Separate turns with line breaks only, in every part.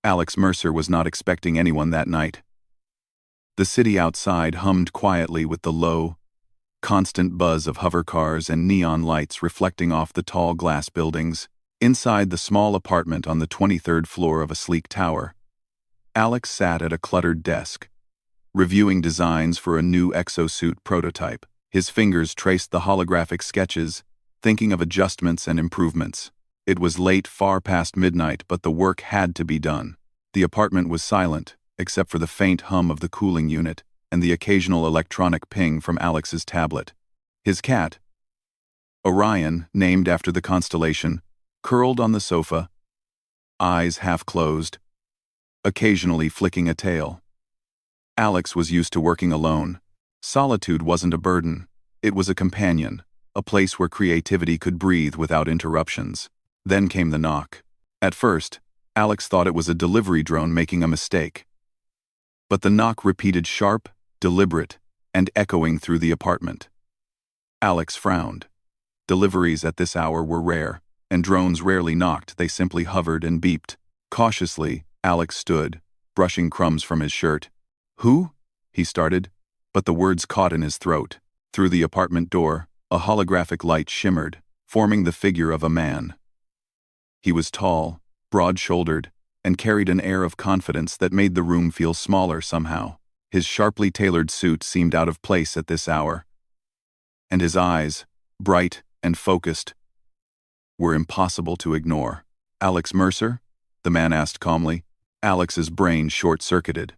Alex Mercer was not expecting anyone that night. The city outside hummed quietly with the low, constant buzz of hover cars and neon lights reflecting off the tall glass buildings. Inside the small apartment on the 23rd floor of a sleek tower, Alex sat at a cluttered desk, reviewing designs for a new exosuit prototype. His fingers traced the holographic sketches, thinking of adjustments and improvements. It was late, far past midnight, but the work had to be done. The apartment was silent, except for the faint hum of the cooling unit and the occasional electronic ping from Alex's tablet. His cat, Orion, named after the constellation, curled on the sofa, eyes half closed, occasionally flicking a tail. Alex was used to working alone. Solitude wasn't a burden, it was a companion, a place where creativity could breathe without interruptions. Then came the knock. At first, Alex thought it was a delivery drone making a mistake. But the knock repeated, sharp, deliberate, and echoing through the apartment. Alex frowned. Deliveries at this hour were rare, and drones rarely knocked, they simply hovered and beeped. Cautiously, Alex stood, brushing crumbs from his shirt. "Who?" he started, but the words caught in his throat. Through the apartment door, a holographic light shimmered, forming the figure of a man. He was tall, broad-shouldered, and carried an air of confidence that made the room feel smaller somehow. His sharply tailored suit seemed out of place at this hour, and his eyes, bright and focused, were impossible to ignore. "Alex Mercer?" the man asked calmly. Alex's brain short-circuited.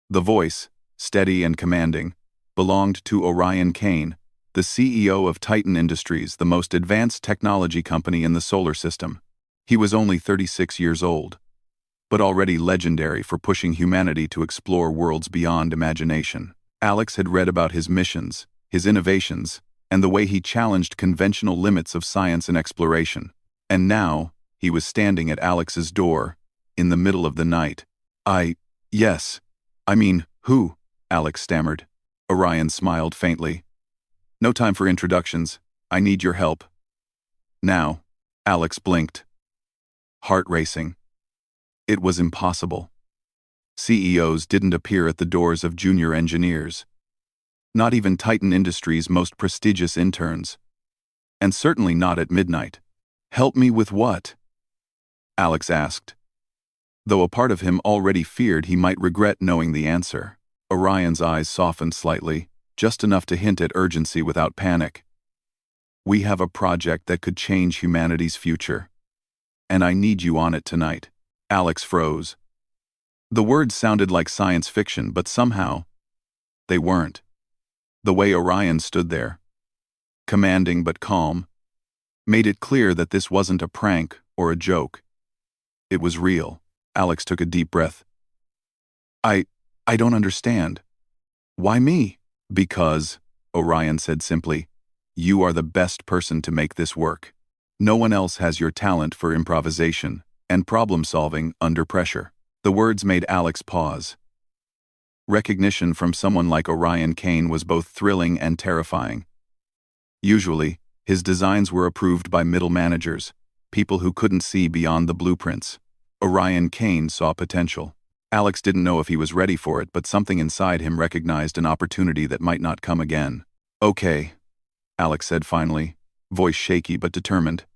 The voice, steady and commanding, belonged to Orion Kane, the CEO of Titan Industries, the most advanced technology company in the solar system. He was only 36 years old, but already legendary for pushing humanity to explore worlds beyond imagination. Alex had read about his missions, his innovations, and the way he challenged conventional limits of science and exploration. And now, he was standing at Alex's door, in the middle of the night. Yes. I mean, who?" Alex stammered. Orion smiled faintly. "No time for introductions. I need your help." "Now." Alex blinked, heart racing. It was impossible. CEOs didn't appear at the doors of junior engineers. Not even Titan Industries' most prestigious interns. And certainly not at midnight. "Help me with what?" Alex asked, though a part of him already feared he might regret knowing the answer. Orion's eyes softened slightly, just enough to hint at urgency without panic. "We have a project that could change humanity's future, and I need you on it tonight." Alex froze. The words sounded like science fiction, but somehow, they weren't. The way Orion stood there, commanding but calm, made it clear that this wasn't a prank or a joke. It was real. Alex took a deep breath. I don't understand. Why me?" "Because," Orion said simply, "you are the best person to make this work. No one else has your talent for improvisation and problem-solving under pressure." The words made Alex pause. Recognition from someone like Orion Kane was both thrilling and terrifying. Usually, his designs were approved by middle managers, people who couldn't see beyond the blueprints. Orion Kane saw potential. Alex didn't know if he was ready for it, but something inside him recognized an opportunity that might not come again. "Okay," Alex said finally, voice shaky but determined.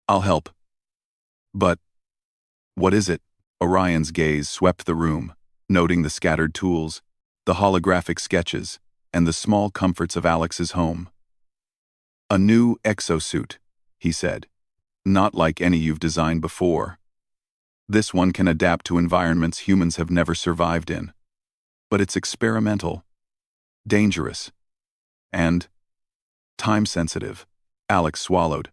"I'll help." "But what is it?" Orion's gaze swept the room, noting the scattered tools, the holographic sketches, and the small comforts of Alex's home. "A new exosuit," he said. "Not like any you've designed before. This one can adapt to environments humans have never survived in. But it's experimental, dangerous, and time-sensitive." Alex swallowed.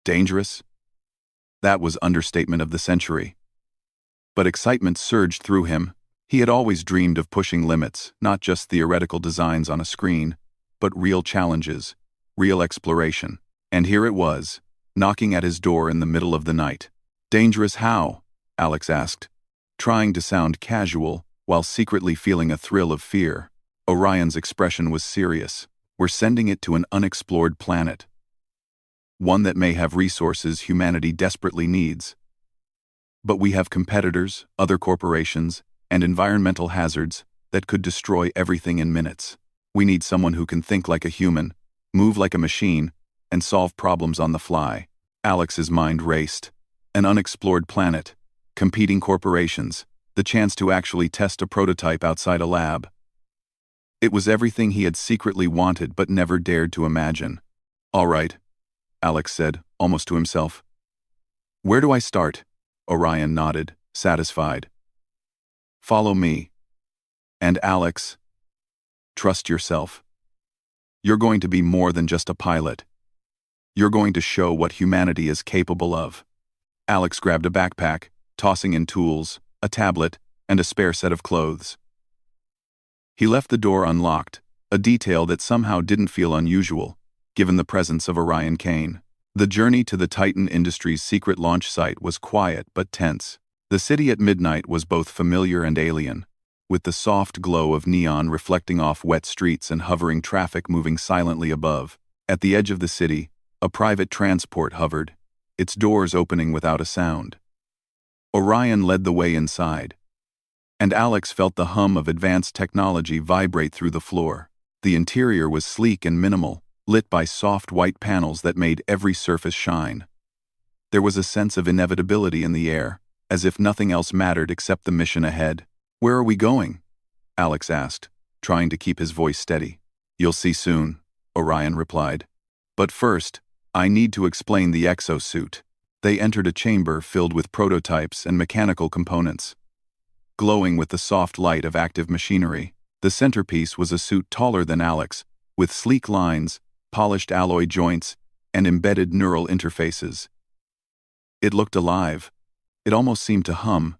Dangerous? That was understatement of the century. But excitement surged through him. He had always dreamed of pushing limits, not just theoretical designs on a screen, but real challenges, real exploration. And here it was, knocking at his door in the middle of the night. "Dangerous how?" Alex asked, trying to sound casual while secretly feeling a thrill of fear. Orion's expression was serious. "We're sending it to an unexplored planet. One that may have resources humanity desperately needs. But we have competitors, other corporations, and environmental hazards that could destroy everything in minutes. We need someone who can think like a human, move like a machine, and solve problems on the fly. Alex's mind raced. An unexplored planet, competing corporations, the chance to actually test a prototype outside a lab. It was everything he had secretly wanted but never dared to imagine. "All right," Alex said, almost to himself. "Where do I start?" Orion nodded, satisfied. "Follow me. And Alex, trust yourself. You're going to be more than just a pilot. You're going to show what humanity is capable of." Alex grabbed a backpack, tossing in tools, a tablet, and a spare set of clothes. He left the door unlocked, a detail that somehow didn't feel unusual, given the presence of Orion Kane. The journey to the Titan Industries' secret launch site was quiet but tense. The city at midnight was both familiar and alien, with the soft glow of neon reflecting off wet streets and hovering traffic moving silently above. At the edge of the city, a private transport hovered, its doors opening without a sound. Orion led the way inside, and Alex felt the hum of advanced technology vibrate through the floor. The interior was sleek and minimal, lit by soft white panels that made every surface shine. There was a sense of inevitability in the air, as if nothing else mattered except the mission ahead. "Where are we going?" Alex asked, trying to keep his voice steady. "You'll see soon," Orion replied. "But first, I need to explain the exosuit." They entered a chamber filled with prototypes and mechanical components. Glowing with the soft light of active machinery, the centerpiece was a suit taller than Alex, with sleek lines, polished alloy joints, and embedded neural interfaces. It looked alive. It almost seemed to hum,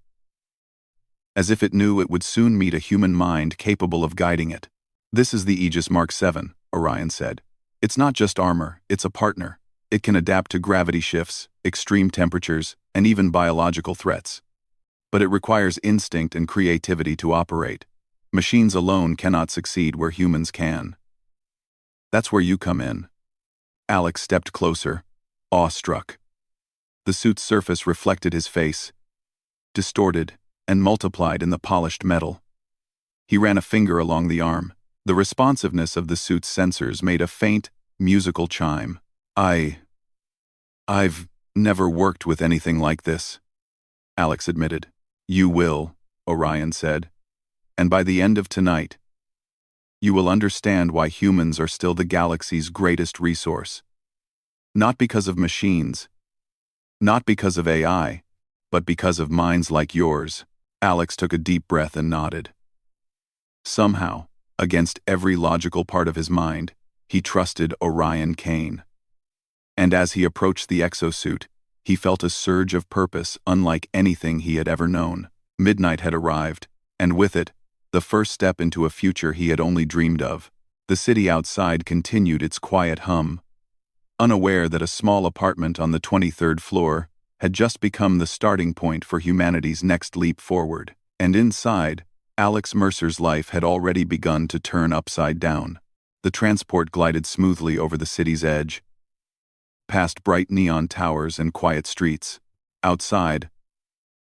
as if it knew it would soon meet a human mind capable of guiding it. "This is the Aegis Mark 7, Orion said. "It's not just armor, it's a partner. It can adapt to gravity shifts, extreme temperatures, and even biological threats. But it requires instinct and creativity to operate. Machines alone cannot succeed where humans can. That's where you come in." Alex stepped closer, awestruck. The suit's surface reflected his face, distorted and multiplied in the polished metal. He ran a finger along the arm. The responsiveness of the suit's sensors made a faint, musical chime. I've never worked with anything like this," Alex admitted. "You will," Orion said. "And by the end of tonight, you will understand why humans are still the galaxy's greatest resource. Not because of machines, not because of AI, but because of minds like yours." Alex took a deep breath and nodded. Somehow, against every logical part of his mind, he trusted Orion Kane. And as he approached the exosuit, he felt a surge of purpose unlike anything he had ever known. Midnight had arrived, and with it, the first step into a future he had only dreamed of. The city outside continued its quiet hum, unaware that a small apartment on the 23rd floor had just become the starting point for humanity's next leap forward. And inside, Alex Mercer's life had already begun to turn upside down. The transport glided smoothly over the city's edge, past bright neon towers and quiet streets. Outside,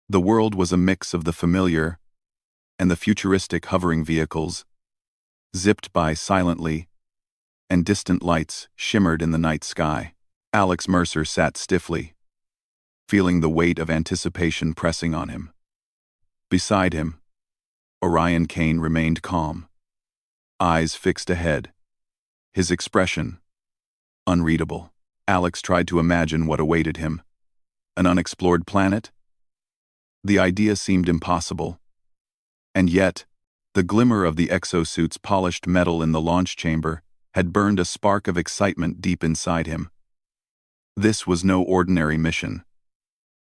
the world was a mix of the familiar and the futuristic hovering vehicles, zipped by silently, and distant lights shimmered in the night sky. Alex Mercer sat stiffly, feeling the weight of anticipation pressing on him. Beside him, Orion Kane remained calm, eyes fixed ahead, his expression unreadable. Alex tried to imagine what awaited him. An unexplored planet? The idea seemed impossible. And yet, the glimmer of the exosuit's polished metal in the launch chamber had burned a spark of excitement deep inside him. This was no ordinary mission.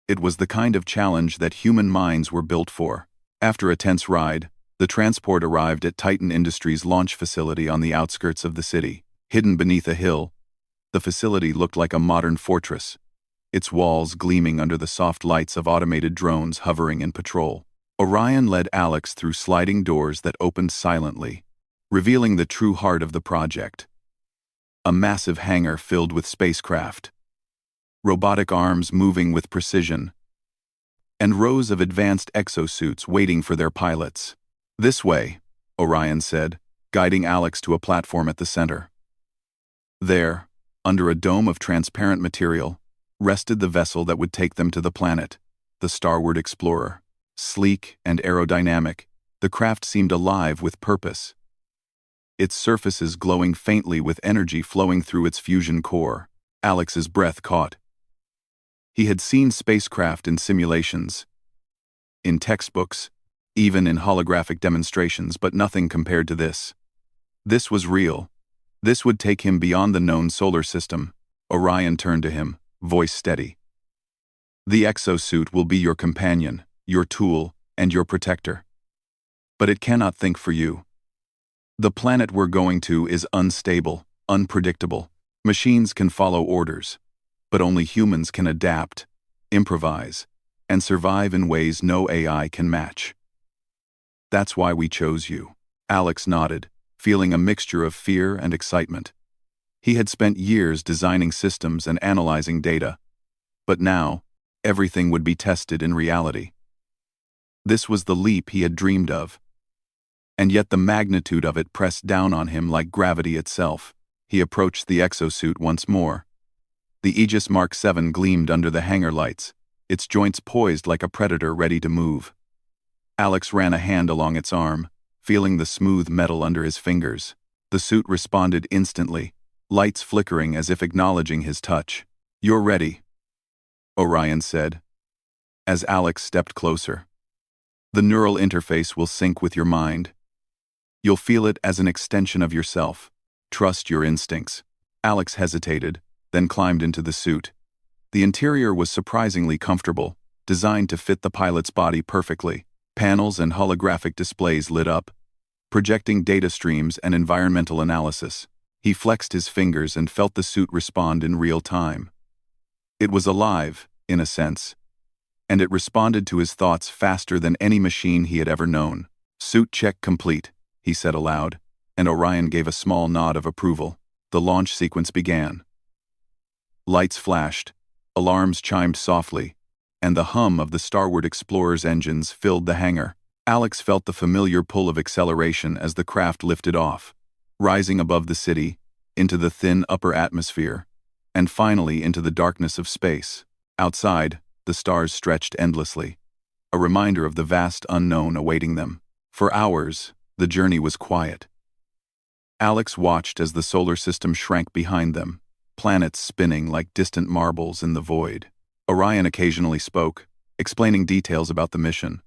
It was the kind of challenge that human minds were built for. After a tense ride, the transport arrived at Titan Industries' launch facility on the outskirts of the city. Hidden beneath a hill, the facility looked like a modern fortress, its walls gleaming under the soft lights of automated drones hovering in patrol. Orion led Alex through sliding doors that opened silently, revealing the true heart of the project. A massive hangar filled with spacecraft, robotic arms moving with precision, and rows of advanced exosuits waiting for their pilots. "This way," Orion said, guiding Alex to a platform at the center. There, under a dome of transparent material, rested the vessel that would take them to the planet, the Starward Explorer. Sleek and aerodynamic, the craft seemed alive with purpose. Its surfaces glowing faintly with energy flowing through its fusion core. Alex's breath caught. He had seen spacecraft in simulations, in textbooks, even in holographic demonstrations, but nothing compared to this. This was real. This would take him beyond the known solar system. Orion turned to him, voice steady. "The exosuit will be your companion, your tool, and your protector. But it cannot think for you. The planet we're going to is unstable, unpredictable. Machines can follow orders, but only humans can adapt, improvise, and survive in ways no AI can match. That's why we chose you." Alex nodded, feeling a mixture of fear and excitement. He had spent years designing systems and analyzing data, but now, everything would be tested in reality. This was the leap he had dreamed of. And yet the magnitude of it pressed down on him like gravity itself. He approached the exosuit once more. The Aegis Mark 7 gleamed under the hangar lights, its joints poised like a predator ready to move. Alex ran a hand along its arm, feeling the smooth metal under his fingers. The suit responded instantly, lights flickering as if acknowledging his touch. "You're ready," Orion said, as Alex stepped closer. "The neural interface will sync with your mind. You'll feel it as an extension of yourself. Trust your instincts." Alex hesitated, then climbed into the suit. The interior was surprisingly comfortable, designed to fit the pilot's body perfectly. Panels and holographic displays lit up, projecting data streams and environmental analysis. He flexed his fingers and felt the suit respond in real time. It was alive, in a sense, and it responded to his thoughts faster than any machine he had ever known. "Suit check complete," he said aloud, and Orion gave a small nod of approval. The launch sequence began. Lights flashed, alarms chimed softly, and the hum of the Starward Explorer's engines filled the hangar. Alex felt the familiar pull of acceleration as the craft lifted off, rising above the city, into the thin upper atmosphere, and finally into the darkness of space. Outside, the stars stretched endlessly, a reminder of the vast unknown awaiting them. For hours, the journey was quiet. Alex watched as the solar system shrank behind them, planets spinning like distant marbles in the void. Orion occasionally spoke, explaining details about the mission,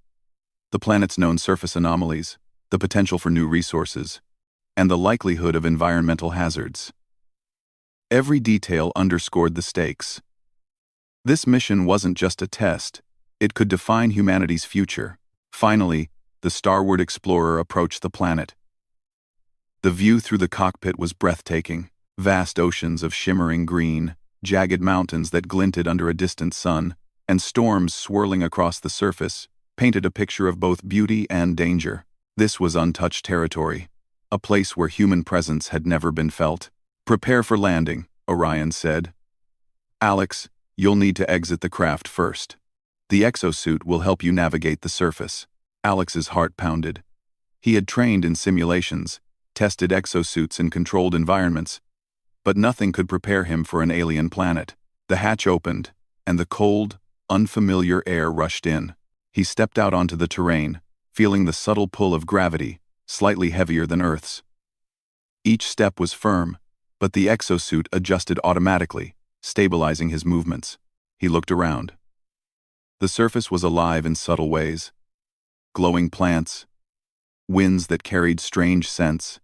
the planet's known surface anomalies, the potential for new resources, and the likelihood of environmental hazards. Every detail underscored the stakes. This mission wasn't just a test, it could define humanity's future. Finally, the Starward Explorer approached the planet. The view through the cockpit was breathtaking, vast oceans of shimmering green, jagged mountains that glinted under a distant sun, and storms swirling across the surface, painted a picture of both beauty and danger. This was untouched territory, a place where human presence had never been felt. "Prepare for landing," Orion said. "Alex, you'll need to exit the craft first. The exosuit will help you navigate the surface." Alex's heart pounded. He had trained in simulations, tested exosuits in controlled environments, but nothing could prepare him for an alien planet. The hatch opened, and the cold, unfamiliar air rushed in. He stepped out onto the terrain, feeling the subtle pull of gravity, slightly heavier than Earth's. Each step was firm, but the exosuit adjusted automatically, stabilizing his movements. He looked around. The surface was alive in subtle ways. Glowing plants, winds that carried strange scents,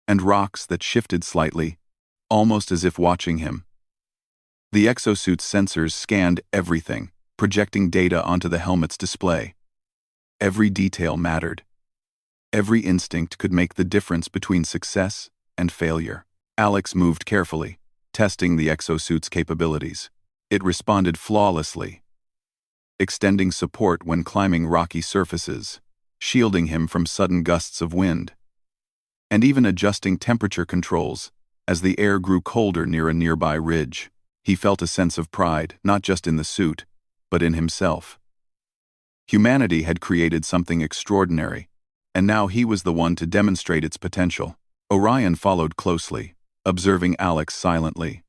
and rocks that shifted slightly, almost as if watching him. The exosuit's sensors scanned everything, projecting data onto the helmet's display. Every detail mattered. Every instinct could make the difference between success and failure. Alex moved carefully, testing the exosuit's capabilities. It responded flawlessly, extending support when climbing rocky surfaces, shielding him from sudden gusts of wind, and even adjusting temperature controls as the air grew colder near a nearby ridge. He felt a sense of pride, not just in the suit, but in himself. Humanity had created something extraordinary, and now he was the one to demonstrate its potential. Orion followed closely, observing Alex silently.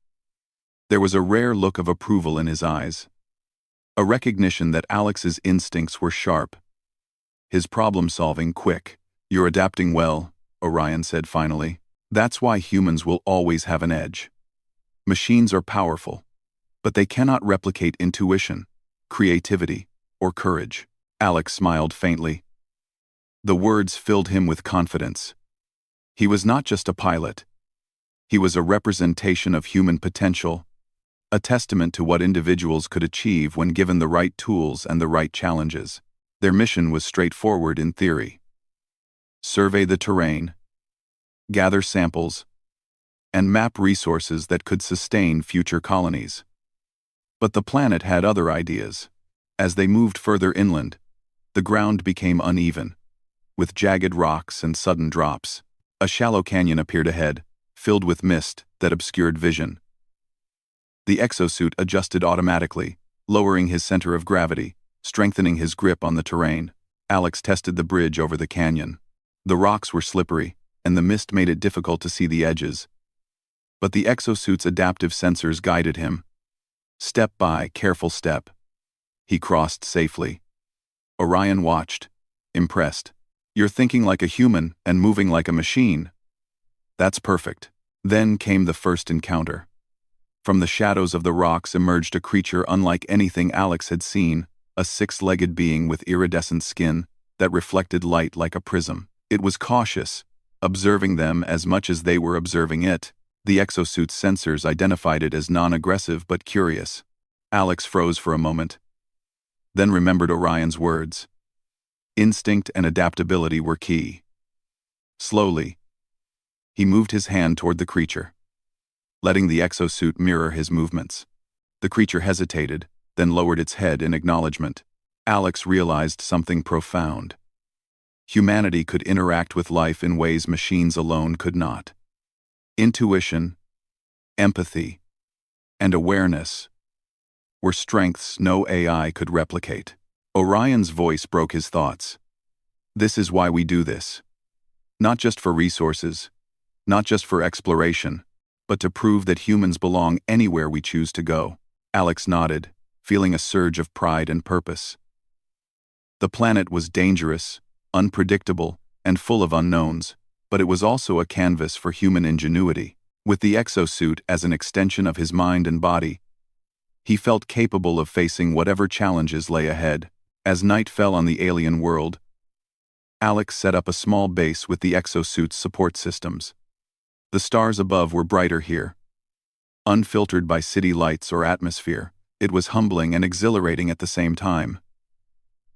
There was a rare look of approval in his eyes, a recognition that Alex's instincts were sharp, his problem-solving quick. "You're adapting well," Orion said finally. "That's why humans will always have an edge. Machines are powerful, but they cannot replicate intuition, creativity, or courage." Alex smiled faintly. The words filled him with confidence. He was not just a pilot. He was a representation of human potential, a testament to what individuals could achieve when given the right tools and the right challenges. Their mission was straightforward in theory: survey the terrain, gather samples, and map resources that could sustain future colonies. But the planet had other ideas. As they moved further inland, the ground became uneven, with jagged rocks and sudden drops. A shallow canyon appeared ahead, filled with mist that obscured vision. The exosuit adjusted automatically, lowering his center of gravity, strengthening his grip on the terrain. Alex tested the bridge over the canyon. The rocks were slippery, and the mist made it difficult to see the edges. But the exosuit's adaptive sensors guided him. Step by careful step, he crossed safely. Orion watched, impressed. "You're thinking like a human and moving like a machine." "That's perfect." Then came the first encounter. From the shadows of the rocks emerged a creature unlike anything Alex had seen, a six-legged being with iridescent skin that reflected light like a prism. It was cautious, observing them as much as they were observing it. The exosuit's sensors identified it as non-aggressive but curious. Alex froze for a moment, then remembered Orion's words. Instinct and adaptability were key. Slowly, he moved his hand toward the creature, letting the exosuit mirror his movements. The creature hesitated, then lowered its head in acknowledgement. Alex realized something profound. Humanity could interact with life in ways machines alone could not. Intuition, empathy, and awareness were strengths no AI could replicate. Orion's voice broke his thoughts. "This is why we do this. Not just for resources, not just for exploration, but to prove that humans belong anywhere we choose to go." Alex nodded, feeling a surge of pride and purpose. The planet was dangerous, unpredictable, and full of unknowns, but it was also a canvas for human ingenuity. With the exosuit as an extension of his mind and body, he felt capable of facing whatever challenges lay ahead. As night fell on the alien world, Alex set up a small base with the exosuit's support systems. The stars above were brighter here. Unfiltered by city lights or atmosphere, it was humbling and exhilarating at the same time.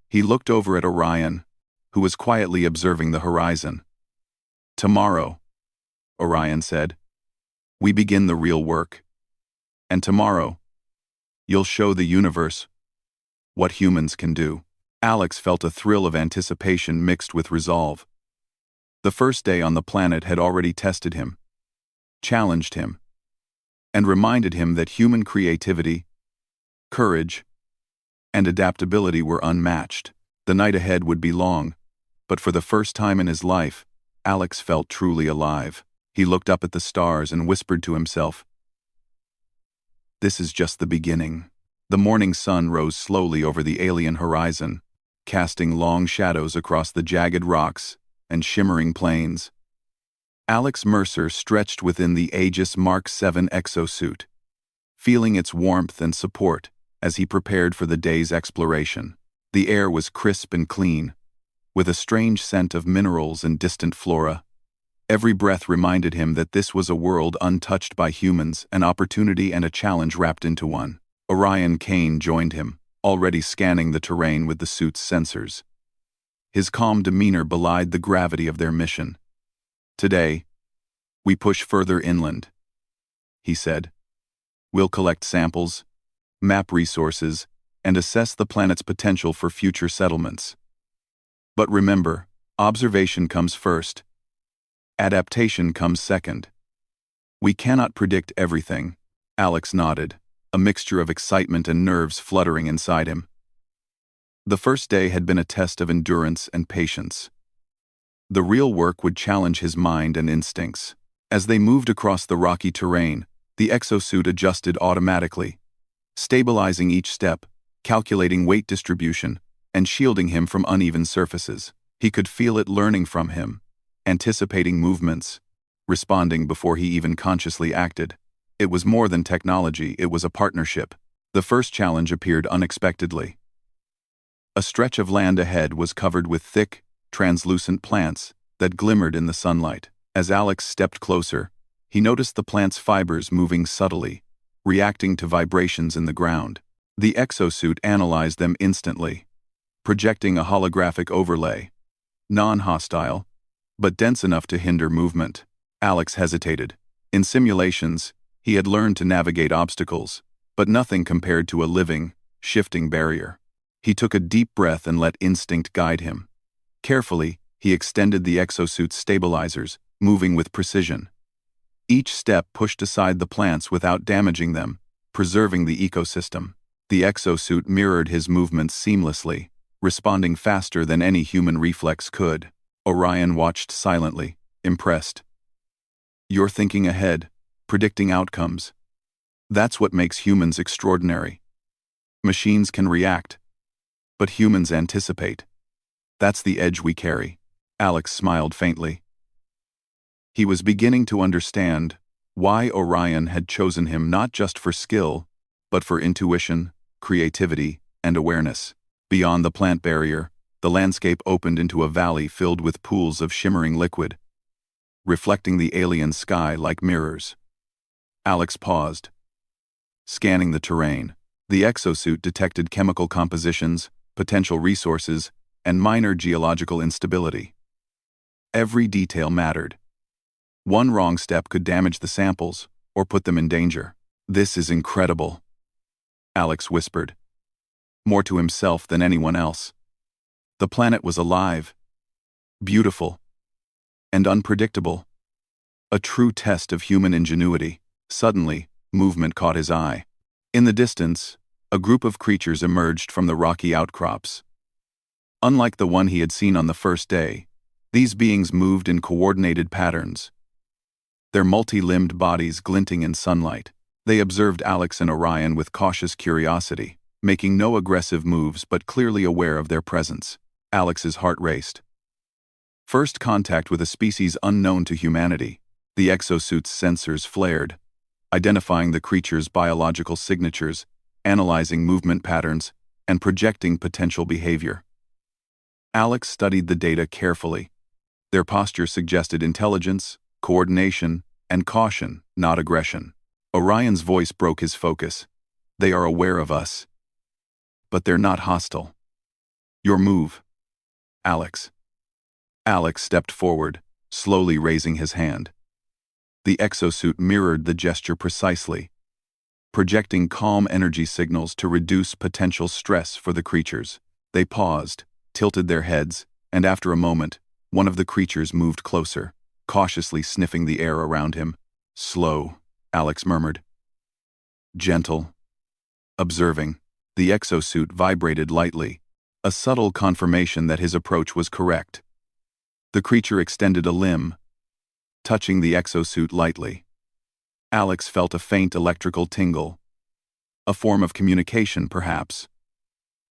He looked over at Orion, who was quietly observing the horizon. "Tomorrow," Orion said, "we begin the real work. And tomorrow, you'll show the universe what humans can do." Alex felt a thrill of anticipation mixed with resolve. The first day on the planet had already tested him, challenged him, and reminded him that human creativity, courage, and adaptability were unmatched. The night ahead would be long, but for the first time in his life, Alex felt truly alive. He looked up at the stars and whispered to himself, "This is just the beginning." The morning sun rose slowly over the alien horizon, casting long shadows across the jagged rocks and shimmering plains. Alex Mercer stretched within the Aegis Mark 7 exosuit, feeling its warmth and support as he prepared for the day's exploration. The air was crisp and clean, with a strange scent of minerals and distant flora. Every breath reminded him that this was a world untouched by humans, an opportunity and a challenge wrapped into one. Orion Kane joined him, already scanning the terrain with the suit's sensors. His calm demeanor belied the gravity of their mission. "Today, we push further inland," he said. "We'll collect samples, map resources, and assess the planet's potential for future settlements. But remember, observation comes first. Adaptation comes second. We cannot predict everything." Alex nodded, a mixture of excitement and nerves fluttering inside him. The first day had been a test of endurance and patience. The real work would challenge his mind and instincts. As they moved across the rocky terrain, the exosuit adjusted automatically, stabilizing each step, calculating weight distribution, and shielding him from uneven surfaces. He could feel it learning from him, anticipating movements, responding before he even consciously acted. It was more than technology, it was a partnership. The first challenge appeared unexpectedly. A stretch of land ahead was covered with thick, translucent plants that glimmered in the sunlight. As Alex stepped closer, he noticed the plant's fibers moving subtly, reacting to vibrations in the ground. The exosuit analyzed them instantly, projecting a holographic overlay, non-hostile, but dense enough to hinder movement. Alex hesitated. In simulations, he had learned to navigate obstacles, but nothing compared to a living, shifting barrier. He took a deep breath and let instinct guide him. Carefully, he extended the exosuit's stabilizers, moving with precision. Each step pushed aside the plants without damaging them, preserving the ecosystem. The exosuit mirrored his movements seamlessly, responding faster than any human reflex could. Orion watched silently, impressed. "You're thinking ahead, predicting outcomes. That's what makes humans extraordinary. Machines can react, but humans anticipate. That's the edge we carry." Alex smiled faintly. He was beginning to understand why Orion had chosen him, not just for skill, but for intuition, creativity, and awareness. Beyond the plant barrier, the landscape opened into a valley filled with pools of shimmering liquid, reflecting the alien sky like mirrors. Alex paused, scanning the terrain. The exosuit detected chemical compositions, potential resources, and minor geological instability. Every detail mattered. One wrong step could damage the samples or put them in danger. "This is incredible," Alex whispered, more to himself than anyone else. The planet was alive, beautiful, and unpredictable. A true test of human ingenuity. Suddenly, movement caught his eye. In the distance, a group of creatures emerged from the rocky outcrops. Unlike the one he had seen on the first day, these beings moved in coordinated patterns, their multi-limbed bodies glinting in sunlight. They observed Alex and Orion with cautious curiosity, making no aggressive moves but clearly aware of their presence. Alex's heart raced. First contact with a species unknown to humanity. The exosuit's sensors flared, identifying the creature's biological signatures, analyzing movement patterns, and projecting potential behavior. Alex studied the data carefully. Their posture suggested intelligence, coordination, and caution, not aggression. Orion's voice broke his focus. "They are aware of us, but they're not hostile. Your move, Alex." Alex stepped forward, slowly raising his hand. The exosuit mirrored the gesture precisely, projecting calm energy signals to reduce potential stress for the creatures. They paused, tilted their heads, and after a moment, one of the creatures moved closer, cautiously sniffing the air around him. "Slow," Alex murmured. "Gentle." Observing, the exosuit vibrated lightly, a subtle confirmation that his approach was correct. The creature extended a limb, touching the exosuit lightly. Alex felt a faint electrical tingle, a form of communication perhaps,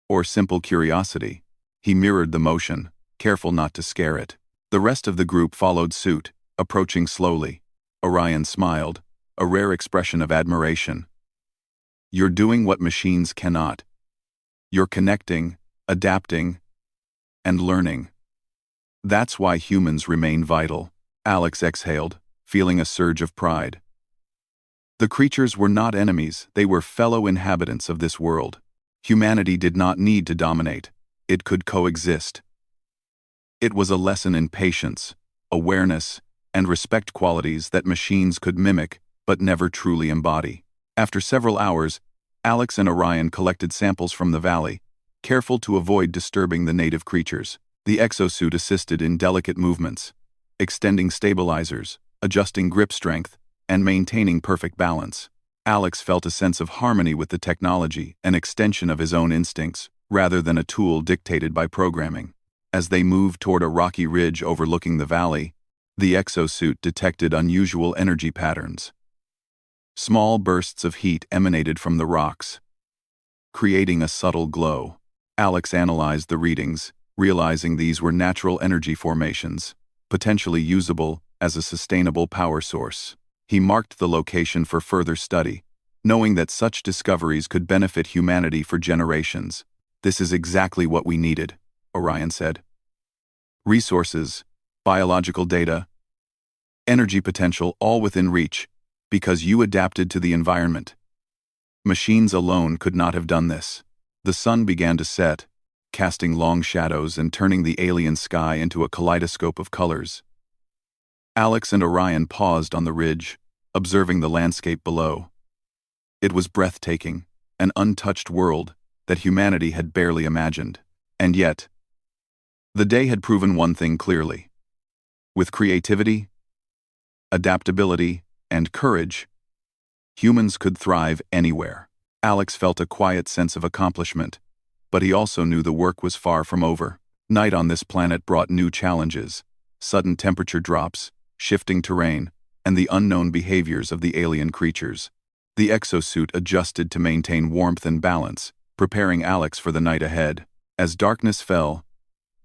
or simple curiosity. He mirrored the motion, careful not to scare it. The rest of the group followed suit, approaching slowly. Orion smiled, a rare expression of admiration. "You're doing what machines cannot. You're connecting, adapting, and learning. That's why humans remain vital." Alex exhaled, feeling a surge of pride. The creatures were not enemies, they were fellow inhabitants of this world. Humanity did not need to dominate, it could coexist. It was a lesson in patience, awareness, and respect, qualities that machines could mimic but never truly embody. After several hours, Alex and Orion collected samples from the valley, careful to avoid disturbing the native creatures. The exosuit assisted in delicate movements, extending stabilizers, adjusting grip strength, and maintaining perfect balance. Alex felt a sense of harmony with the technology, an extension of his own instincts, rather than a tool dictated by programming. As they moved toward a rocky ridge overlooking the valley, the exosuit detected unusual energy patterns. Small bursts of heat emanated from the rocks, creating a subtle glow. Alex analyzed the readings, realizing these were natural energy formations, potentially usable as a sustainable power source. He marked the location for further study, knowing that such discoveries could benefit humanity for generations. "This is exactly what we needed," Orion said. "Resources, biological data, energy potential, all within reach, because you adapted to the environment. Machines alone could not have done this." The sun began to set, casting long shadows and turning the alien sky into a kaleidoscope of colors. Alex and Orion paused on the ridge, observing the landscape below. It was breathtaking, an untouched world that humanity had barely imagined. And yet, the day had proven one thing clearly. With creativity, adaptability, and courage, humans could thrive anywhere. Alex felt a quiet sense of accomplishment, but he also knew the work was far from over. Night on this planet brought new challenges: sudden temperature drops, shifting terrain, and the unknown behaviors of the alien creatures. The exosuit adjusted to maintain warmth and balance, preparing Alex for the night ahead. As darkness fell,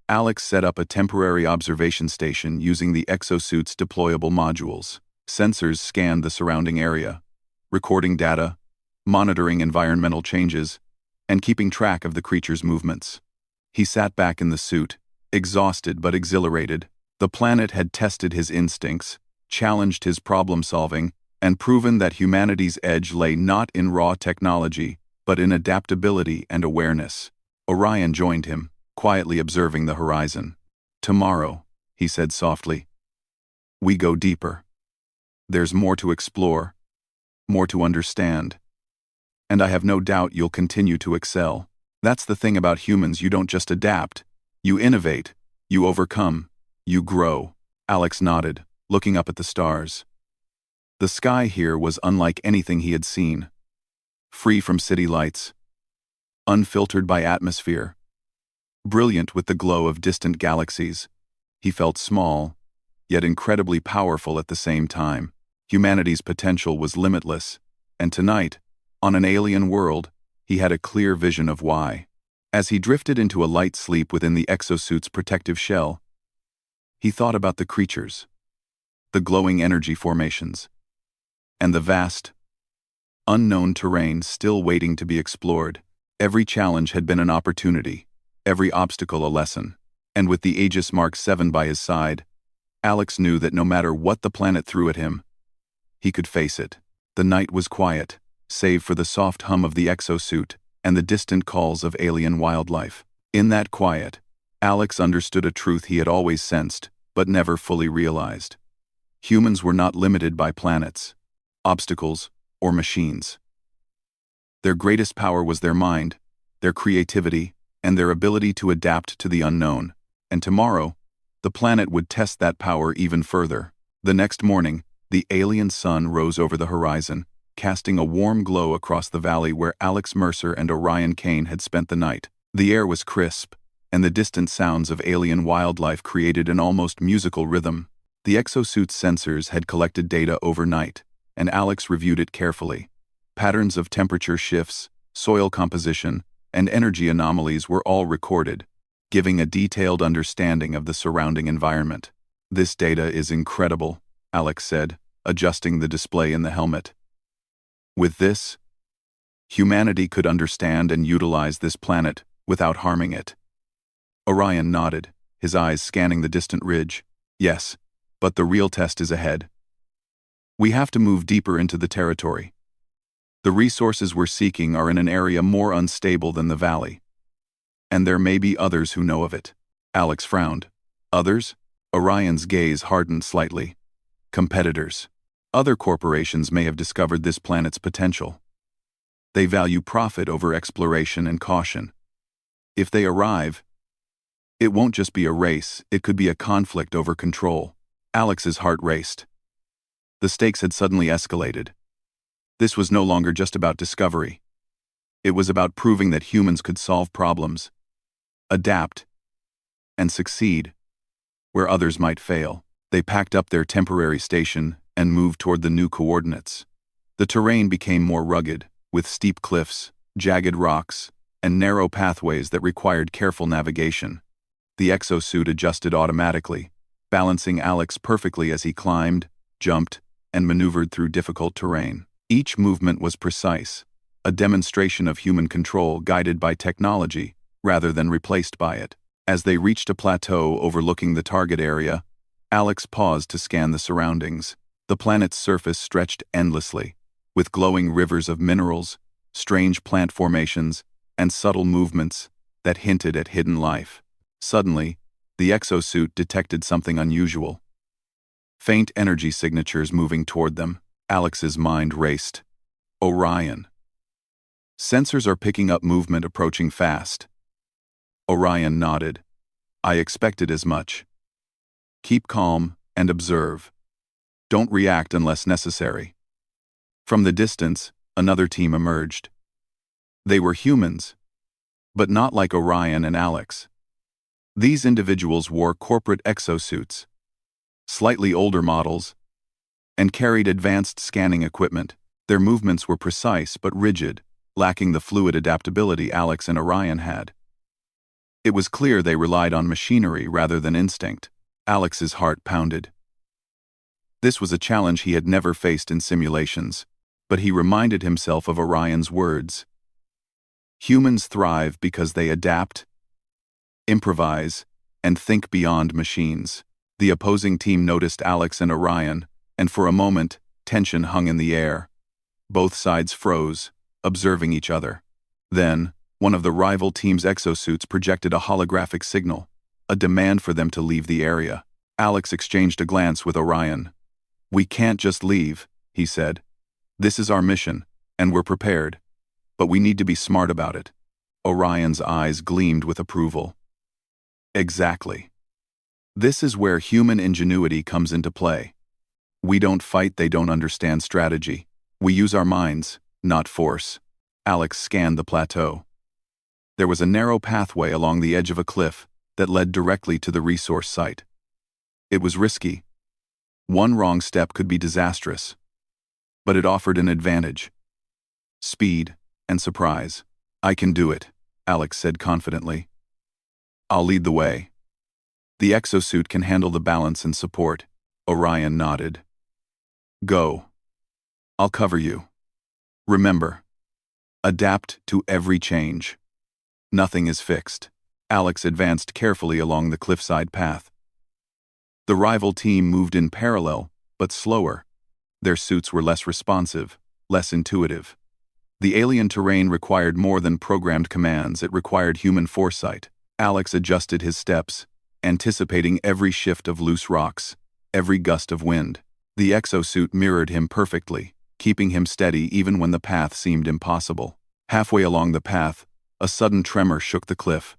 Alex set up a temporary observation station using the exosuit's deployable modules. Sensors scanned the surrounding area, recording data, monitoring environmental changes, and keeping track of the creature's movements. He sat back in the suit, exhausted but exhilarated. The planet had tested his instincts, challenged his problem-solving, and proven that humanity's edge lay not in raw technology, but in adaptability and awareness. Orion joined him, quietly observing the horizon. "Tomorrow," he said softly, "we go deeper. There's more to explore, more to understand. And I have no doubt you'll continue to excel. That's the thing about humans: you don't just adapt, you innovate, you overcome, you grow." Alex nodded, looking up at the stars. The sky here was unlike anything he had seen. Free from city lights, unfiltered by atmosphere, brilliant with the glow of distant galaxies. He felt small, yet incredibly powerful at the same time. Humanity's potential was limitless, and tonight, on an alien world, he had a clear vision of why. As he drifted into a light sleep within the exosuit's protective shell, he thought about the creatures, the glowing energy formations, and the vast, unknown terrain still waiting to be explored. Every challenge had been an opportunity, every obstacle a lesson. And with the Aegis Mark 7 by his side, Alex knew that no matter what the planet threw at him, he could face it. The night was quiet, save for the soft hum of the exosuit and the distant calls of alien wildlife. In that quiet, Alex understood a truth he had always sensed, but never fully realized. Humans were not limited by planets, obstacles, or machines. Their greatest power was their mind, their creativity, and their ability to adapt to the unknown. And tomorrow, the planet would test that power even further. The next morning, the alien sun rose over the horizon, casting a warm glow across the valley where Alex Mercer and Orion Kane had spent the night. The air was crisp, and the distant sounds of alien wildlife created an almost musical rhythm. The exosuit's sensors had collected data overnight, and Alex reviewed it carefully. Patterns of temperature shifts, soil composition, and energy anomalies were all recorded, giving a detailed understanding of the surrounding environment. "This data is incredible," Alex said, adjusting the display in the helmet. "With this, humanity could understand and utilize this planet without harming it." Orion nodded, his eyes scanning the distant ridge. "Yes, but the real test is ahead. We have to move deeper into the territory. The resources we're seeking are in an area more unstable than the valley. And there may be others who know of it." Alex frowned. "Others?" Orion's gaze hardened slightly. "Competitors. Other corporations may have discovered this planet's potential. They value profit over exploration and caution. If they arrive, it won't just be a race, it could be a conflict over control." Alex's heart raced. The stakes had suddenly escalated. This was no longer just about discovery. It was about proving that humans could solve problems, adapt, and succeed where others might fail. They packed up their temporary station and moved toward the new coordinates. The terrain became more rugged, with steep cliffs, jagged rocks, and narrow pathways that required careful navigation. The exosuit adjusted automatically, balancing Alex perfectly as he climbed, jumped, and maneuvered through difficult terrain. Each movement was precise, a demonstration of human control guided by technology rather than replaced by it. As they reached a plateau overlooking the target area, Alex paused to scan the surroundings. The planet's surface stretched endlessly, with glowing rivers of minerals, strange plant formations, and subtle movements that hinted at hidden life. Suddenly, the exosuit detected something unusual. Faint energy signatures moving toward them. Alex's mind raced. Orion. Sensors are picking up movement approaching fast. Orion nodded. I expected as much. Keep calm and observe. Don't react unless necessary. From the distance, another team emerged. They were humans, but not like Orion and Alex. These individuals wore corporate exosuits, slightly older models, and carried advanced scanning equipment. Their movements were precise but rigid, lacking the fluid adaptability Alex and Orion had. It was clear they relied on machinery rather than instinct. Alex's heart pounded. This was a challenge he had never faced in simulations, but he reminded himself of Orion's words. Humans thrive because they adapt, improvise, and think beyond machines. The opposing team noticed Alex and Orion, and for a moment, tension hung in the air. Both sides froze, observing each other. Then, one of the rival team's exosuits projected a holographic signal, a demand for them to leave the area. Alex exchanged a glance with Orion. We can't just leave, he said. This is our mission, and we're prepared. But we need to be smart about it. Orion's eyes gleamed with approval. Exactly. This is where human ingenuity comes into play. We don't fight, they don't understand strategy. We use our minds, not force. Alex scanned the plateau. There was a narrow pathway along the edge of a cliff that led directly to the resource site. It was risky. One wrong step could be disastrous. But it offered an advantage. Speed and surprise. I can do it, Alex said confidently. I'll lead the way. The exosuit can handle the balance and support. Orion nodded. Go. I'll cover you. Remember, adapt to every change. Nothing is fixed. Alex advanced carefully along the cliffside path. The rival team moved in parallel, but slower. Their suits were less responsive, less intuitive. The alien terrain required more than programmed commands, it required human foresight. Alex adjusted his steps, anticipating every shift of loose rocks, every gust of wind. The exosuit mirrored him perfectly, keeping him steady even when the path seemed impossible. Halfway along the path, a sudden tremor shook the cliff.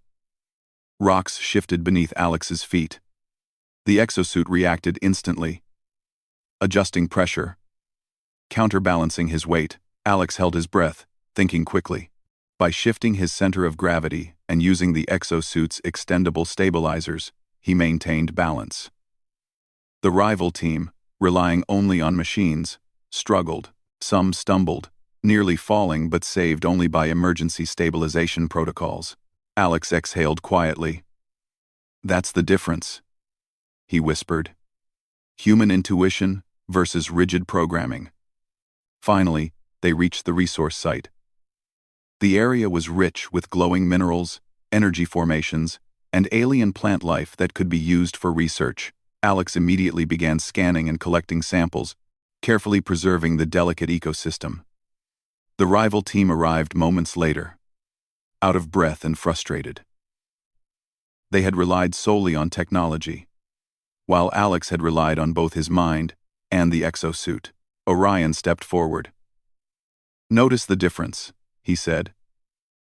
Rocks shifted beneath Alex's feet. The exosuit reacted instantly, adjusting pressure, counterbalancing his weight. Alex held his breath, thinking quickly. By shifting his center of gravity and using the exosuit's extendable stabilizers, he maintained balance. The rival team, relying only on machines, struggled. Some stumbled, nearly falling but saved only by emergency stabilization protocols. Alex exhaled quietly. That's the difference, he whispered. Human intuition versus rigid programming. Finally, they reached the resource site. The area was rich with glowing minerals, energy formations, and alien plant life that could be used for research. Alex immediately began scanning and collecting samples, carefully preserving the delicate ecosystem. The rival team arrived moments later, out of breath and frustrated. They had relied solely on technology, while Alex had relied on both his mind and the exosuit. Orion stepped forward. Notice the difference, he said.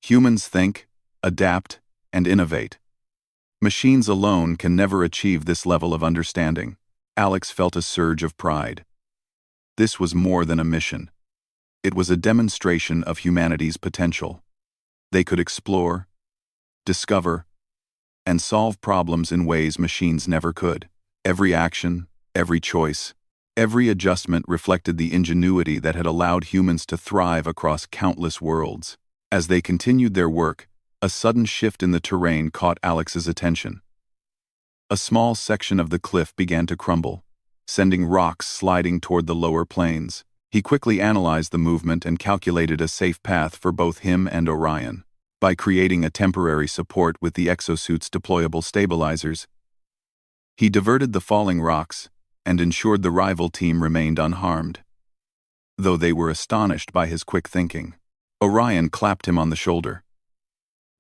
Humans think, adapt, and innovate. Machines alone can never achieve this level of understanding. Alex felt a surge of pride. This was more than a mission. It was a demonstration of humanity's potential. They could explore, discover, and solve problems in ways machines never could. Every action, every choice, every adjustment reflected the ingenuity that had allowed humans to thrive across countless worlds. As they continued their work, a sudden shift in the terrain caught Alex's attention. A small section of the cliff began to crumble, sending rocks sliding toward the lower plains. He quickly analyzed the movement and calculated a safe path for both him and Orion. By creating a temporary support with the exosuit's deployable stabilizers, he diverted the falling rocks and ensured the rival team remained unharmed. Though they were astonished by his quick thinking, Orion clapped him on the shoulder.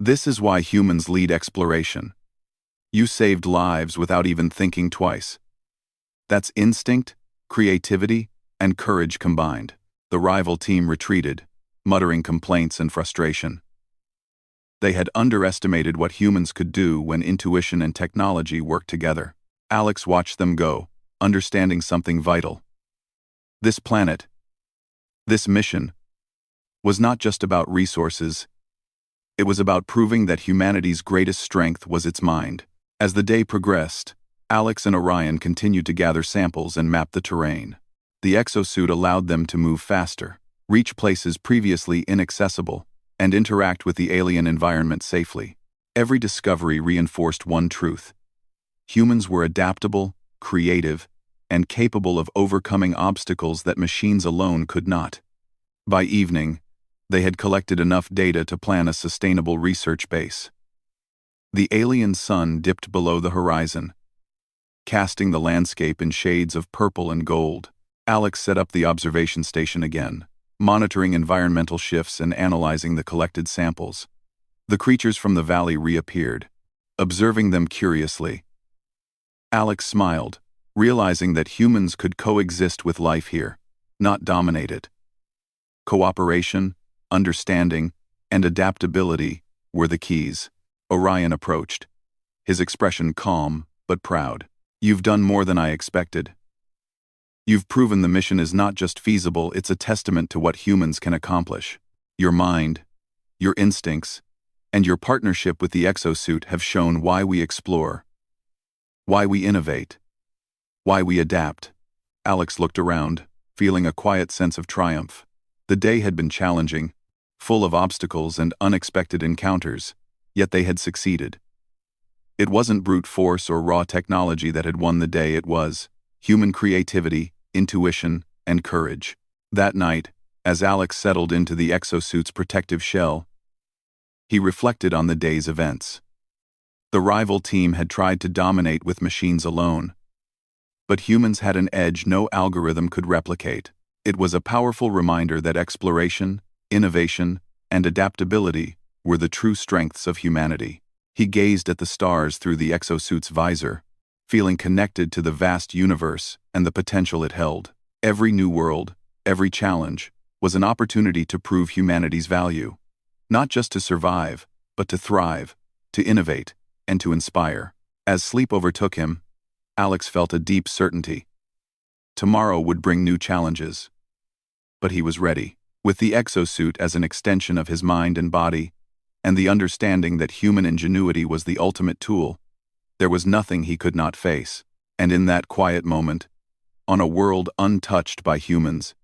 "This is why humans lead exploration. You saved lives without even thinking twice. That's instinct, creativity, and courage combined." The rival team retreated, muttering complaints and frustration. They had underestimated what humans could do when intuition and technology worked together. Alex watched them go, understanding something vital. This planet, this mission, was not just about resources. It was about proving that humanity's greatest strength was its mind. As the day progressed, Alex and Orion continued to gather samples and map the terrain. The exosuit allowed them to move faster, reach places previously inaccessible, and interact with the alien environment safely. Every discovery reinforced one truth: humans were adaptable, creative, and capable of overcoming obstacles that machines alone could not. By evening, they had collected enough data to plan a sustainable research base. The alien sun dipped below the horizon, casting the landscape in shades of purple and gold. Alex set up the observation station again, monitoring environmental shifts and analyzing the collected samples. The creatures from the valley reappeared, observing them curiously. Alex smiled, realizing that humans could coexist with life here, not dominate it. Cooperation, understanding, and adaptability were the keys. Orion approached, his expression calm but proud. "You've done more than I expected. You've proven the mission is not just feasible, it's a testament to what humans can accomplish. Your mind, your instincts, and your partnership with the exosuit have shown why we explore, why we innovate, why we adapt." Alex looked around, feeling a quiet sense of triumph. The day had been challenging, full of obstacles and unexpected encounters, yet they had succeeded. It wasn't brute force or raw technology that had won the day, it was human creativity, intuition, and courage. That night, as Alex settled into the exosuit's protective shell, he reflected on the day's events. The rival team had tried to dominate with machines alone, but humans had an edge no algorithm could replicate. It was a powerful reminder that exploration, innovation, and adaptability were the true strengths of humanity. He gazed at the stars through the exosuit's visor, feeling connected to the vast universe and the potential it held. Every new world, every challenge, was an opportunity to prove humanity's value, not just to survive, but to thrive, to innovate, and to inspire. As sleep overtook him, Alex felt a deep certainty. Tomorrow would bring new challenges. But he was ready. With the exosuit as an extension of his mind and body, and the understanding that human ingenuity was the ultimate tool, there was nothing he could not face. And in that quiet moment, on a world untouched by humans,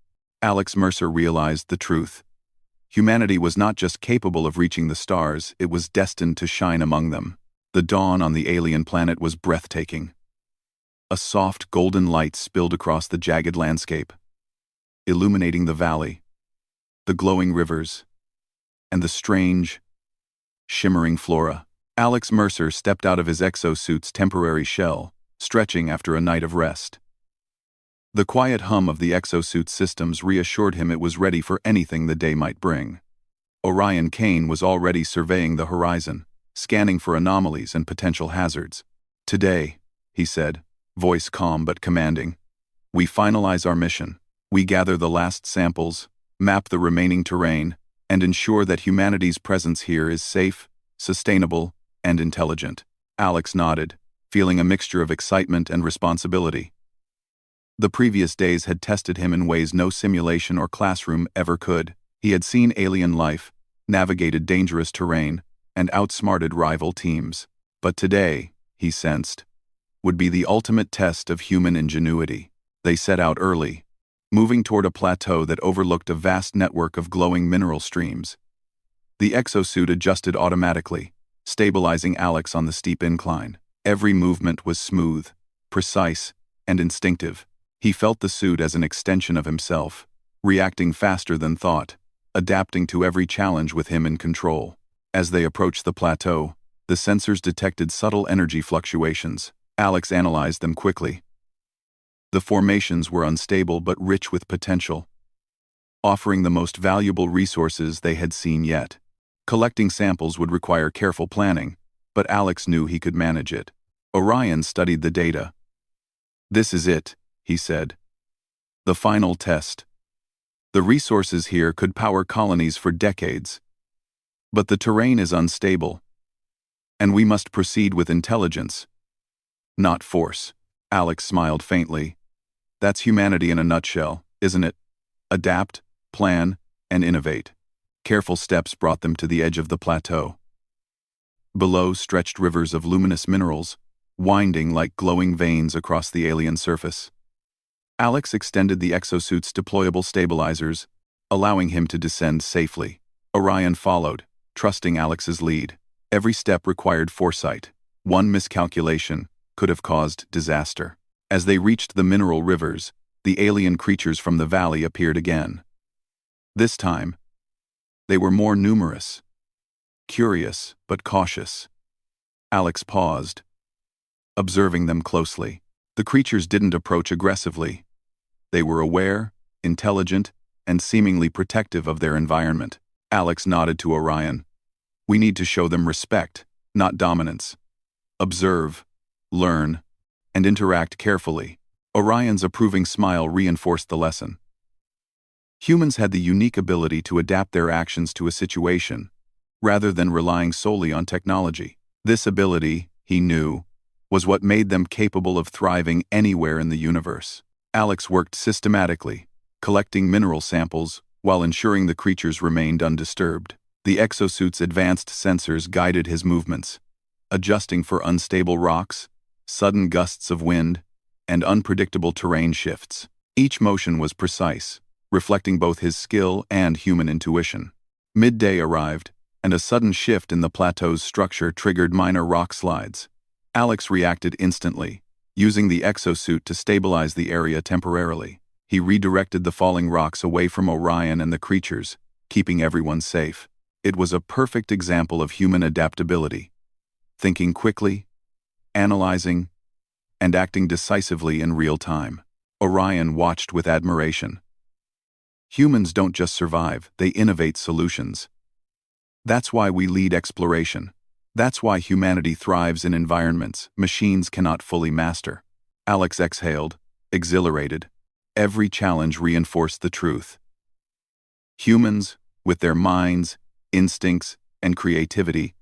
Alex Mercer realized the truth. Humanity was not just capable of reaching the stars, it was destined to shine among them. The dawn on the alien planet was breathtaking. A soft golden light spilled across the jagged landscape, illuminating the valley, the glowing rivers, and the strange, shimmering flora. Alex Mercer stepped out of his exosuit's temporary shell, stretching after a night of rest. The quiet hum of the exosuit's systems reassured him it was ready for anything the day might bring. Orion Kane was already surveying the horizon, scanning for anomalies and potential hazards. "Today," he said, voice calm but commanding, "we finalize our mission. We gather the last samples, map the remaining terrain, and ensure that humanity's presence here is safe, sustainable, and intelligent." Alex nodded, feeling a mixture of excitement and responsibility. The previous days had tested him in ways no simulation or classroom ever could. He had seen alien life, navigated dangerous terrain, and outsmarted rival teams. But today, he sensed, would be the ultimate test of human ingenuity. They set out early, moving toward a plateau that overlooked a vast network of glowing mineral streams. The exosuit adjusted automatically, stabilizing Alex on the steep incline. Every movement was smooth, precise, and instinctive. He felt the suit as an extension of himself, reacting faster than thought, adapting to every challenge with him in control. As they approached the plateau, the sensors detected subtle energy fluctuations. Alex analyzed them quickly. The formations were unstable but rich with potential, offering the most valuable resources they had seen yet. Collecting samples would require careful planning, but Alex knew he could manage it. Orion studied the data. "This is it," he said. "The final test. The resources here could power colonies for decades. But the terrain is unstable, and we must proceed with intelligence, not force." Alex smiled faintly. "That's humanity in a nutshell, isn't it? Adapt, plan, and innovate." Careful steps brought them to the edge of the plateau. Below stretched rivers of luminous minerals, winding like glowing veins across the alien surface. Alex extended the exosuit's deployable stabilizers, allowing him to descend safely. Orion followed, trusting Alex's lead. Every step required foresight. One miscalculation could have caused disaster. As they reached the mineral rivers, the alien creatures from the valley appeared again. This time, they were more numerous, curious but cautious. Alex paused, observing them closely. The creatures didn't approach aggressively. They were aware, intelligent, and seemingly protective of their environment. Alex nodded to Orion. "We need to show them respect, not dominance. Observe, learn, and interact carefully." Orion's approving smile reinforced the lesson. Humans had the unique ability to adapt their actions to a situation, rather than relying solely on technology. This ability, he knew, was what made them capable of thriving anywhere in the universe. Alex worked systematically, collecting mineral samples while ensuring the creatures remained undisturbed. The exosuit's advanced sensors guided his movements, adjusting for unstable rocks, sudden gusts of wind, and unpredictable terrain shifts. Each motion was precise, reflecting both his skill and human intuition. Midday arrived, and a sudden shift in the plateau's structure triggered minor rock slides. Alex reacted instantly, using the exosuit to stabilize the area temporarily. He redirected the falling rocks away from Orion and the creatures, keeping everyone safe. It was a perfect example of human adaptability, thinking quickly, analyzing, and acting decisively in real time. Orion watched with admiration. Humans don't just survive, they innovate solutions. That's why we lead exploration. That's why humanity thrives in environments machines cannot fully master. Alex exhaled, exhilarated. Every challenge reinforced the truth. Humans, with their minds, instincts, and creativity,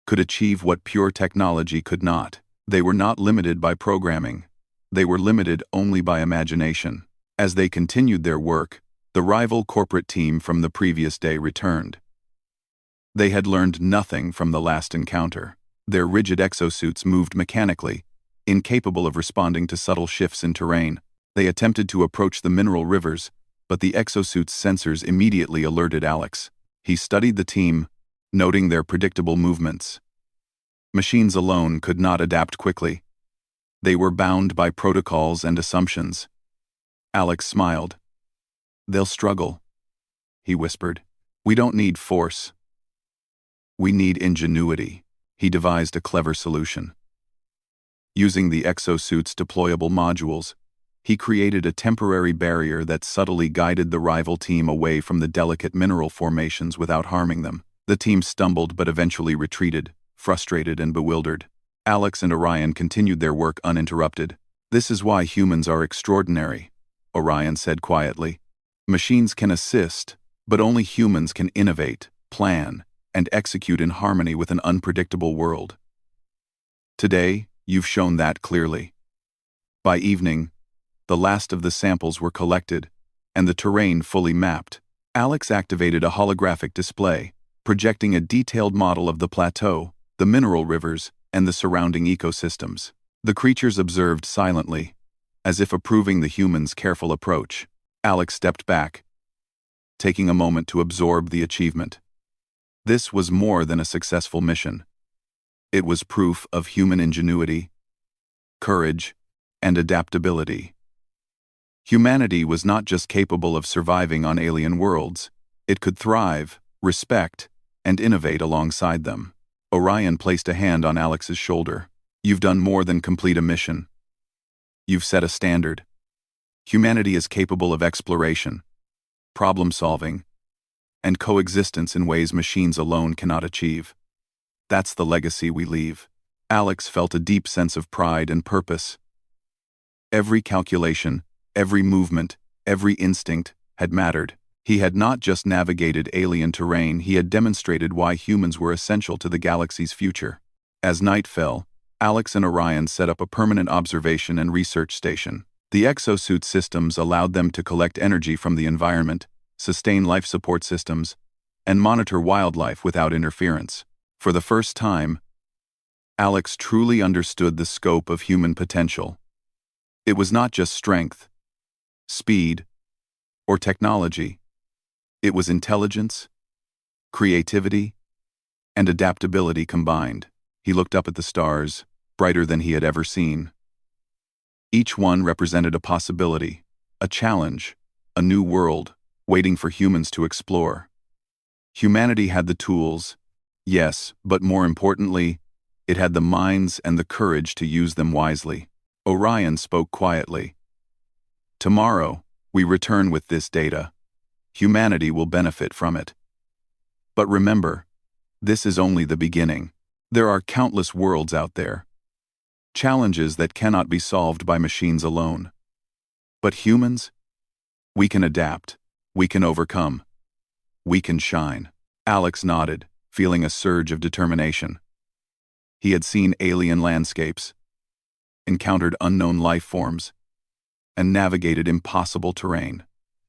could achieve what pure technology could not. They were not limited by programming. They were limited only by imagination. As they continued their work, the rival corporate team from the previous day returned. They had learned nothing from the last encounter. Their rigid exosuits moved mechanically, incapable of responding to subtle shifts in terrain. They attempted to approach the mineral rivers, but the exosuit's sensors immediately alerted Alex. He studied the team, noting their predictable movements. Machines alone could not adapt quickly. They were bound by protocols and assumptions. Alex smiled. "They'll struggle," he whispered. "We don't need force. We need ingenuity." He devised a clever solution. Using the exosuit's deployable modules, he created a temporary barrier that subtly guided the rival team away from the delicate mineral formations without harming them. The team stumbled but eventually retreated, frustrated and bewildered. Alex and Orion continued their work uninterrupted. "This is why humans are extraordinary," Orion said quietly. "Machines can assist, but only humans can innovate, plan, and execute in harmony with an unpredictable world. Today, you've shown that clearly." By evening, the last of the samples were collected, and the terrain fully mapped. Alex activated a holographic display, projecting a detailed model of the plateau, the mineral rivers, and the surrounding ecosystems. The creatures observed silently, as if approving the humans' careful approach. Alex stepped back, taking a moment to absorb the achievement. This was more than a successful mission. It was proof of human ingenuity, courage, and adaptability. Humanity was not just capable of surviving on alien worlds, it could thrive, respect, and innovate alongside them. Orion placed a hand on Alex's shoulder. You've done more than complete a mission. You've set a standard. Humanity is capable of exploration, problem-solving, and coexistence in ways machines alone cannot achieve. That's the legacy we leave. Alex felt a deep sense of pride and purpose. Every calculation, every movement, every instinct had mattered. He had not just navigated alien terrain, he had demonstrated why humans were essential to the galaxy's future. As night fell, Alex and Orion set up a permanent observation and research station. The exosuit systems allowed them to collect energy from the environment, sustain life support systems, and monitor wildlife without interference. For the first time, Alex truly understood the scope of human potential. It was not just strength, speed, or technology. It was intelligence, creativity, and adaptability combined. He looked up at the stars, brighter than he had ever seen. Each one represented a possibility, a challenge, a new world, waiting for humans to explore. Humanity had the tools, yes, but more importantly, it had the minds and the courage to use them wisely. Orion spoke quietly. Tomorrow, we return with this data. Humanity will benefit from it. But remember, this is only the beginning. There are countless worlds out there. Challenges that cannot be solved by machines alone. But humans? We can adapt. We can overcome. We can shine. Alex nodded, feeling a surge of determination. He had seen alien landscapes, encountered unknown life forms, and navigated impossible terrain.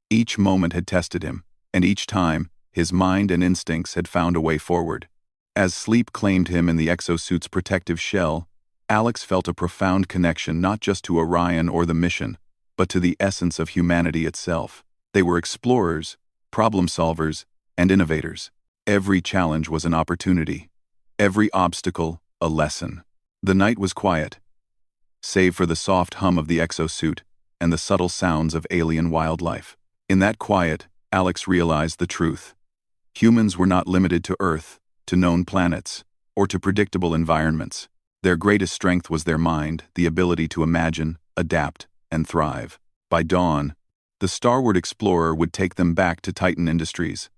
Each moment had tested him, and each time, his mind and instincts had found a way forward. As sleep claimed him in the exosuit's protective shell, Alex felt a profound connection not just to Orion or the mission, but to the essence of humanity itself. They were explorers, problem-solvers, and innovators. Every challenge was an opportunity. Every obstacle, a lesson. The night was quiet, save for the soft hum of the exosuit and the subtle sounds of alien wildlife. In that quiet, Alex realized the truth. Humans were not limited to Earth, to known planets, or to predictable environments. Their greatest strength was their mind, the ability to imagine, adapt, and thrive. By dawn, the starward explorer would take them back to Titan Industries.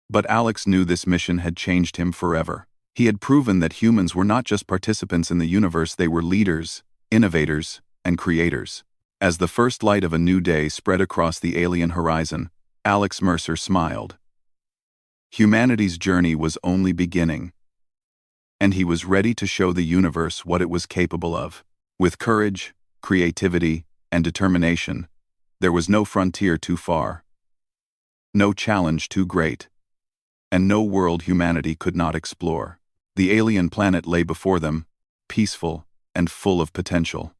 But Alex knew this mission had changed him forever. He had proven that humans were not just participants in the universe, they were leaders, innovators, and creators. As the first light of a new day spread across the alien horizon, Alex Mercer smiled. Humanity's journey was only beginning, and he was ready to show the universe what it was capable of. With courage, creativity, and determination, there was no frontier too far, no challenge too great, and no world humanity could not explore. The alien planet lay before them, peaceful and full of potential.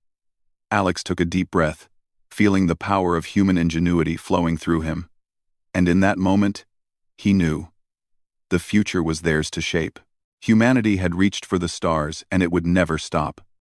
Alex took a deep breath, feeling the power of human ingenuity flowing through him. And in that moment, he knew. The future was theirs to shape. Humanity had reached for the stars, and it would never stop.